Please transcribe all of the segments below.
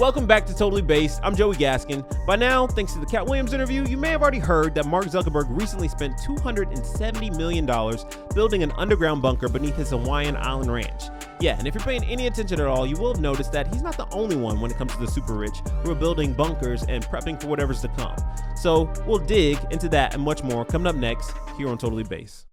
Welcome back to Totally Based. I'm Joey Gaskin. By now, thanks to the Cat Williams interview, you may have already heard that Mark Zuckerberg recently spent $270 million building an underground bunker beneath his Hawaiian island ranch. Yeah, and if you're paying any attention at all, you will have noticed that he's not the only one when it comes to the super rich who are building bunkers and prepping for whatever's to come. So we'll dig into that and much more coming up next here on Totally Based.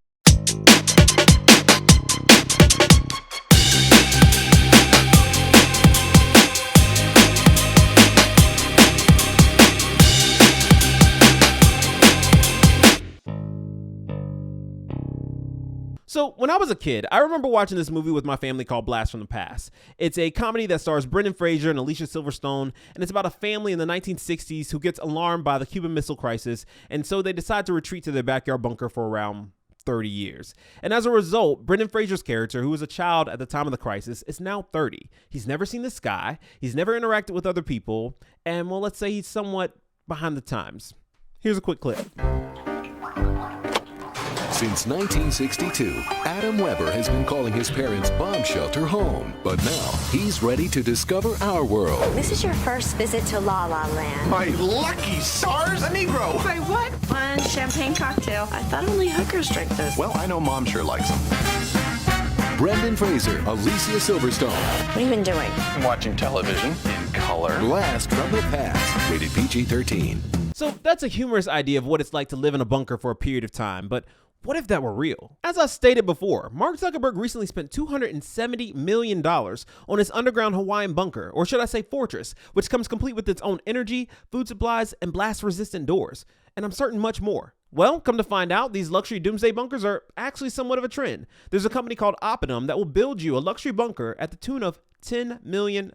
So when I was a kid, I remember watching this movie with my family called Blast from the Past. It's a comedy that stars Brendan Fraser and Alicia Silverstone, and it's about a family in the 1960s who gets alarmed by the Cuban Missile Crisis, and so they decide to retreat to their backyard bunker for around 30 years. And as a result, Brendan Fraser's character, who was a child at the time of the crisis, is now 30. He's never seen the sky, he's never interacted with other people, and well, let's say he's somewhat behind the times. Here's a quick clip. Since 1962, Adam Weber has been calling his parents' bomb shelter home. But now, he's ready to discover our world. This is your first visit to La La Land. My lucky stars, a Negro. Wait, what? One champagne cocktail. I thought only hookers drink this. Well, I know Mom sure likes them. Brendan Fraser, Alicia Silverstone. What have you been doing? I'm watching television in color. Blast from the Past, rated PG-13. So that's a humorous idea of what it's like to live in a bunker for a period of time, but what if that were real? As I stated before, Mark Zuckerberg recently spent $270 million on his underground Hawaiian bunker, or should I say fortress, which comes complete with its own energy, food supplies, and blast-resistant doors. And I'm certain much more. Well, come to find out, these luxury Doomsday bunkers are actually somewhat of a trend. There's a company called Optimum that will build you a luxury bunker at the tune of $10 million.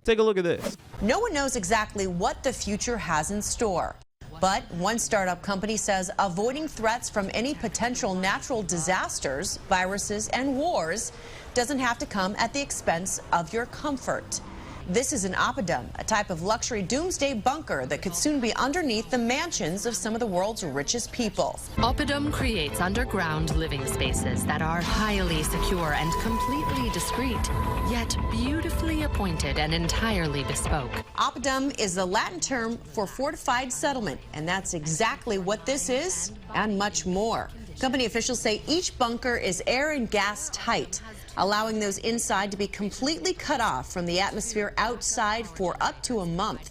Take a look at this. No one knows exactly what the future has in store. But one startup company says avoiding threats from any potential natural disasters, viruses, and wars doesn't have to come at the expense of your comfort. This is an Optimum, a type of luxury doomsday bunker that could soon be underneath the mansions of some of the world's richest people. Optimum creates underground living spaces that are highly secure and completely discreet, yet beautifully appointed and entirely bespoke. Optimum is the Latin term for fortified settlement, and that's exactly what this is and much more. Company officials say each bunker is air and gas tight, allowing those inside to be completely cut off from the atmosphere outside for up to a month.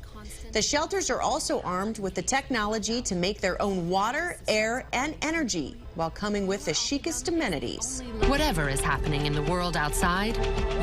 The shelters are also armed with the technology to make their own water, air, and energy, while coming with the chicest amenities. Whatever is happening in the world outside,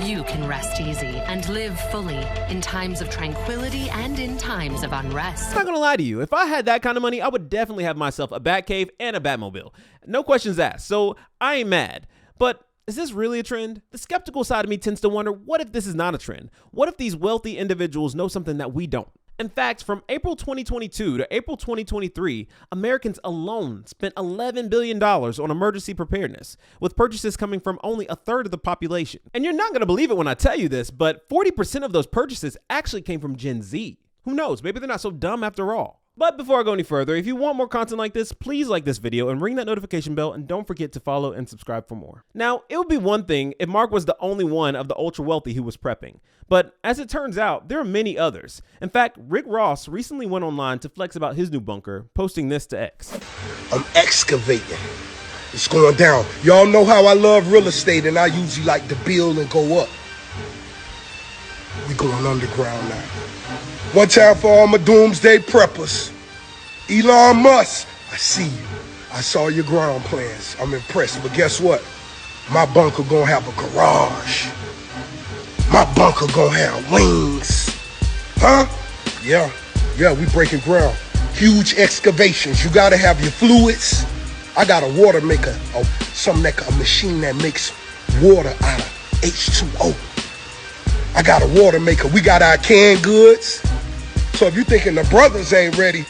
you can rest easy and live fully in times of tranquility and in times of unrest. I'm not gonna lie to you, if I had that kind of money, I would definitely have myself a Batcave and a Batmobile. No questions asked, so I ain't mad. But is this really a trend? The skeptical side of me tends to wonder, what if this is not a trend? What if these wealthy individuals know something that we don't? In fact, from April 2022 to April 2023, Americans alone spent $11 billion on emergency preparedness, with purchases coming from only a third of the population. And you're not going to believe it when I tell you this, but 40% of those purchases actually came from Gen Z. Who knows? Maybe they're not so dumb after all. But before I go any further, if you want more content like this, please like this video and ring that notification bell, and don't forget to follow and subscribe for more. Now, it would be one thing if Mark was the only one of the ultra wealthy who was prepping, but as it turns out, there are many others. In fact, Rick Ross recently went online to flex about his new bunker, posting this to X. I'm excavating. It's going down. Y'all know how I love real estate, and I usually like to build and go up. We going underground now. One time for all my doomsday preppers. Elon Musk, I see you. I saw your ground plans. I'm impressed, but guess what? My bunker gonna have a garage. My bunker gonna have wings. Huh? Yeah, we breaking ground. Huge excavations. You gotta have your fluids. I got a water maker, a machine that makes water out of H2O. I got a water maker. We got our canned goods. So if you're thinking the brothers ain't ready,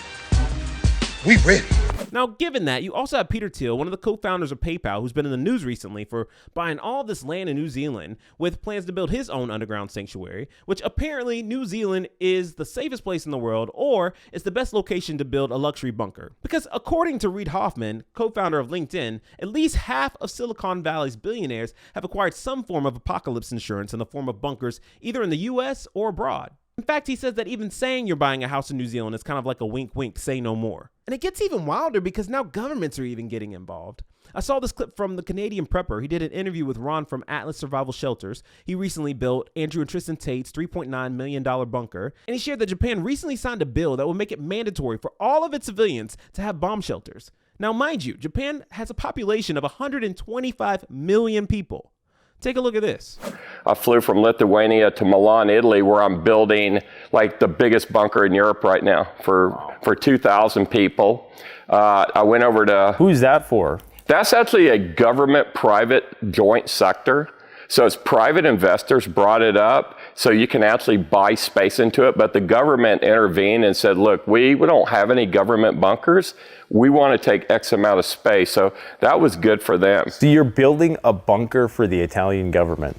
we ready. Now, given that, you also have Peter Thiel, one of the co-founders of PayPal, who's been in the news recently for buying all this land in New Zealand with plans to build his own underground sanctuary, which apparently New Zealand is the safest place in the world, or it's the best location to build a luxury bunker. Because according to Reid Hoffman, co-founder of LinkedIn, at least half of Silicon Valley's billionaires have acquired some form of apocalypse insurance in the form of bunkers, either in the US or abroad. In fact, he says that even saying you're buying a house in New Zealand is kind of like a wink wink, say no more. And it gets even wilder because now governments are even getting involved. I saw this clip from the Canadian prepper. He did an interview with Ron from Atlas Survival Shelters. He recently built Andrew and Tristan Tate's $3.9 million bunker. And he shared that Japan recently signed a bill that will make it mandatory for all of its civilians to have bomb shelters. Now, mind you, Japan has a population of 125 million people. Take a look at this. I flew from Lithuania to Milan, Italy, where I'm building like the biggest bunker in Europe right now for 2,000 people. I went over to... Who's that for? That's actually a government-private joint sector. So it's private investors brought it up so you can actually buy space into it. But the government intervened and said, look, we don't have any government bunkers. We want to take X amount of space. So that was good for them. So you're building a bunker for the Italian government?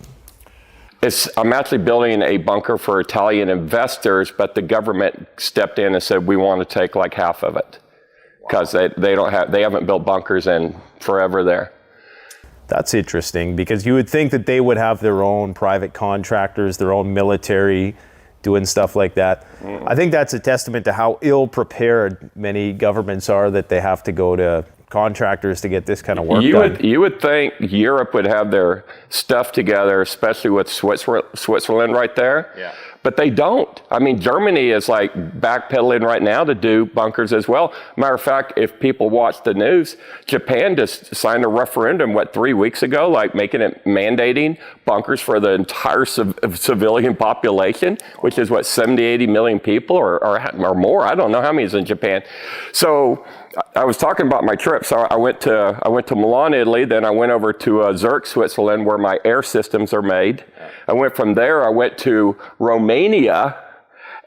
I'm actually building a bunker for Italian investors, but the government stepped in and said, we want to take like half of it. Because they haven't built bunkers in forever there. That's interesting, because you would think that they would have their own private contractors, their own military doing stuff like that. I think that's a testament to how ill prepared many governments are that they have to go to contractors to get this kind of work done. You would think Europe would have their stuff together, especially with Switzerland right there. Yeah. But they don't. I mean, Germany is like backpedaling right now to do bunkers as well. Matter of fact, if people watch the news, Japan just signed a referendum, 3 weeks ago, like making it mandating bunkers for the entire civilian population, which is 70, 80 million people or more. I don't know how many is in Japan. So I was talking about my trip. So I went to Milan, Italy. Then I went over to Zurich, Switzerland, where my air systems are made. I went from there. I went to Romania,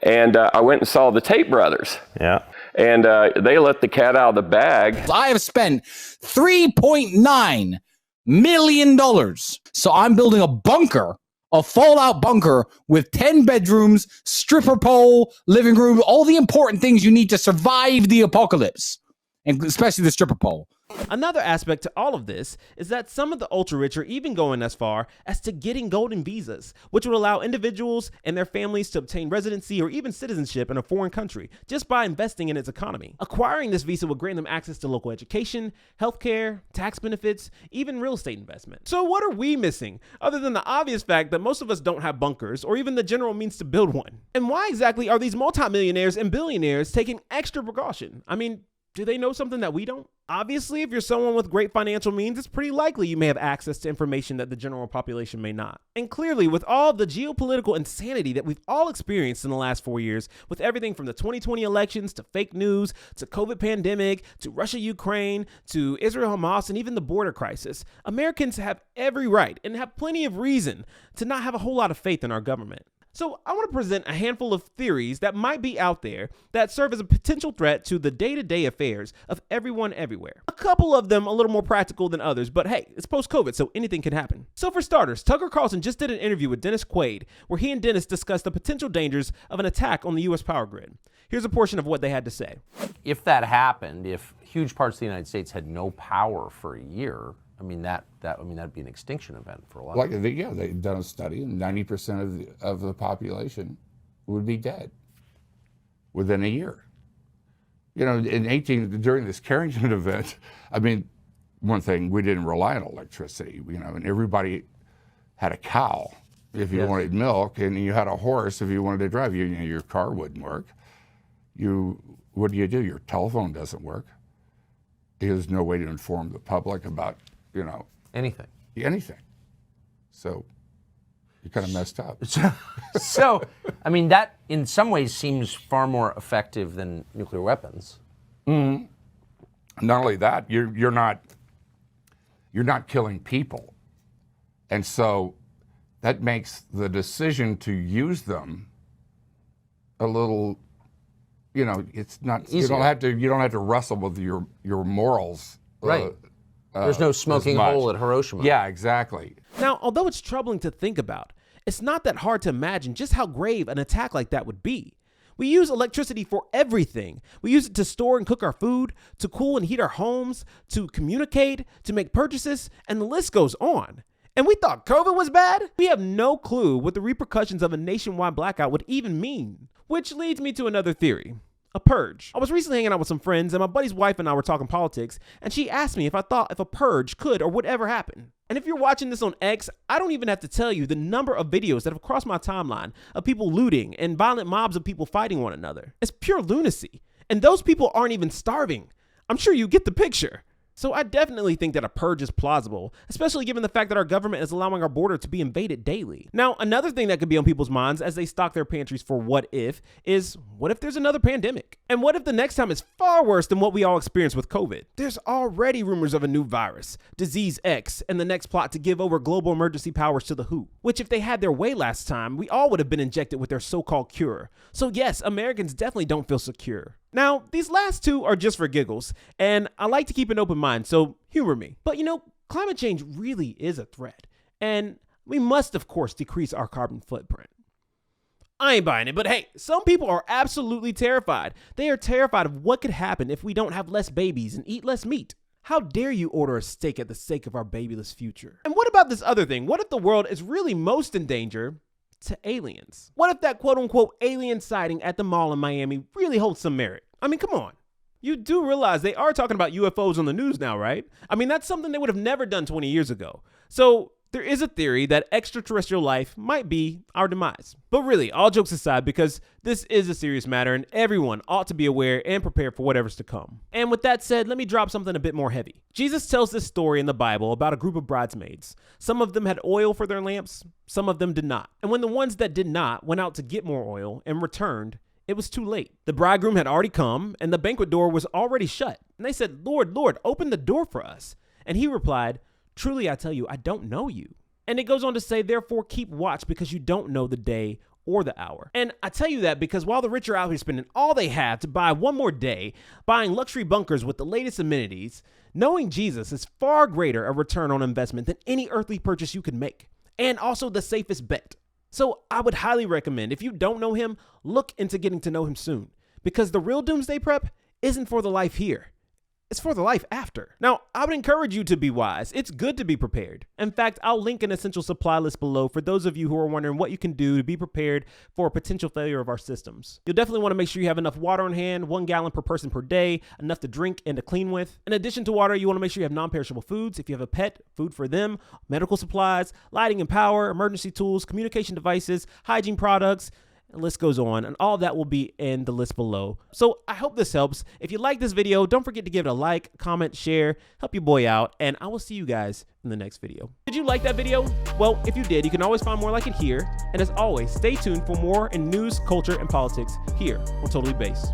and I went and saw the Tate brothers. Yeah. And they let the cat out of the bag. I have spent $3.9 million. So I'm building a bunker, a fallout bunker with 10 bedrooms, stripper pole, living room, all the important things you need to survive the apocalypse, and especially the stripper pole. Another aspect to all of this is that some of the ultra-rich are even going as far as to getting golden visas, which would allow individuals and their families to obtain residency or even citizenship in a foreign country just by investing in its economy. Acquiring this visa would grant them access to local education, healthcare, tax benefits, even real estate investment. So what are we missing, other than the obvious fact that most of us don't have bunkers or even the general means to build one? And why exactly are these multimillionaires and billionaires taking extra precaution? I mean, do they know something that we don't? Obviously, if you're someone with great financial means, it's pretty likely you may have access to information that the general population may not. And clearly, with all the geopolitical insanity that we've all experienced in the last 4 years, with everything from the 2020 elections to fake news, to COVID pandemic, to Russia-Ukraine, to Israel-Hamas, and even the border crisis, Americans have every right and have plenty of reason to not have a whole lot of faith in our government. So I want to present a handful of theories that might be out there that serve as a potential threat to the day-to-day affairs of everyone everywhere. A couple of them a little more practical than others, but hey, it's post-COVID, so anything can happen. So for starters, Tucker Carlson just did an interview with Dennis Quaid, where he and Dennis discussed the potential dangers of an attack on the U.S. power grid. Here's a portion of what they had to say. If that happened, if huge parts of the United States had no power for a year, I mean, that'd be an extinction event for a lot of people. Yeah, they've done a study, and 90% of the population would be dead within a year. You know, during this Carrington event, I mean, one thing, we didn't rely on electricity, you know, and everybody had a cow if you wanted milk, and you had a horse if you wanted to drive. Your car wouldn't work. What do? Your telephone doesn't work. There's no way to inform the public about, anything. So you kind of messed up. So, I mean, that in some ways seems far more effective than nuclear weapons. Mm-hmm. Not only that, you're not killing people, and so that makes the decision to use them a little, it's not easier. You don't have to wrestle with your morals. Right. There's no smoking hole at Hiroshima. Yeah, exactly. Now, although it's troubling to think about, it's not that hard to imagine just how grave an attack like that would be. We use electricity for everything. We use it to store and cook our food, to cool and heat our homes, to communicate, to make purchases, and the list goes on. And we thought COVID was bad? We have no clue what the repercussions of a nationwide blackout would even mean. Which leads me to another theory. A purge. I was recently hanging out with some friends and my buddy's wife and I were talking politics, and she asked me if I thought if a purge could or would ever happen. And if you're watching this on X, I don't even have to tell you the number of videos that have crossed my timeline of people looting and violent mobs of people fighting one another. It's pure lunacy. And those people aren't even starving. I'm sure you get the picture. So I definitely think that a purge is plausible, especially given the fact that our government is allowing our border to be invaded daily. Now, another thing that could be on people's minds as they stock their pantries for what if is, what if there's another pandemic? And what if the next time is far worse than what we all experienced with COVID? There's already rumors of a new virus, Disease X, and the next plot to give over global emergency powers to the WHO, which if they had their way last time, we all would have been injected with their so-called cure. So yes, Americans definitely don't feel secure. Now, these last two are just for giggles, and I like to keep an open mind, so humor me. But climate change really is a threat, and we must, of course, decrease our carbon footprint. I ain't buying it, but hey, some people are absolutely terrified. They are terrified of what could happen if we don't have less babies and eat less meat. How dare you order a steak at the sake of our babyless future? And what about this other thing? What if the world is really most in danger to aliens? What if that quote-unquote alien sighting at the mall in Miami really holds some merit? I mean, come on. You do realize they are talking about UFOs on the news now, right? I mean, that's something they would have never done 20 years ago. So there is a theory that extraterrestrial life might be our demise. But really, all jokes aside, because this is a serious matter and everyone ought to be aware and prepared for whatever's to come. And with that said, let me drop something a bit more heavy. Jesus tells this story in the Bible about a group of bridesmaids. Some of them had oil for their lamps, some of them did not. And when the ones that did not went out to get more oil and returned, it was too late. The bridegroom had already come and the banquet door was already shut. And they said, "Lord, Lord, open the door for us." And he replied, "Truly I tell you, I don't know you." And it goes on to say, "Therefore keep watch, because you don't know the day or the hour." And I tell you that because while the rich are out here spending all they have to buy one more day, buying luxury bunkers with the latest amenities, knowing Jesus is far greater a return on investment than any earthly purchase you could make, and also the safest bet. So I would highly recommend, if you don't know him, look into getting to know him soon, because the real doomsday prep isn't for the life here. It's for the life after. Now, I would encourage you to be wise. It's good to be prepared. In fact, I'll link an essential supply list below for those of you who are wondering what you can do to be prepared for a potential failure of our systems. You'll definitely want to make sure you have enough water on hand, 1 gallon per person per day, enough to drink and to clean with. In addition to water, you want to make sure you have non-perishable foods. If you have a pet, food for them, medical supplies, lighting and power, emergency tools, communication devices, hygiene products, the list goes on, and all of that will be in the list below. So I hope this helps. If you like this video, don't forget to give it a like, comment, share, help your boy out, and I will see you guys in the next video. Did you like that video? Well, if you did, you can always find more like it here. And as always, stay tuned for more in news, culture, and politics here on Totally Based.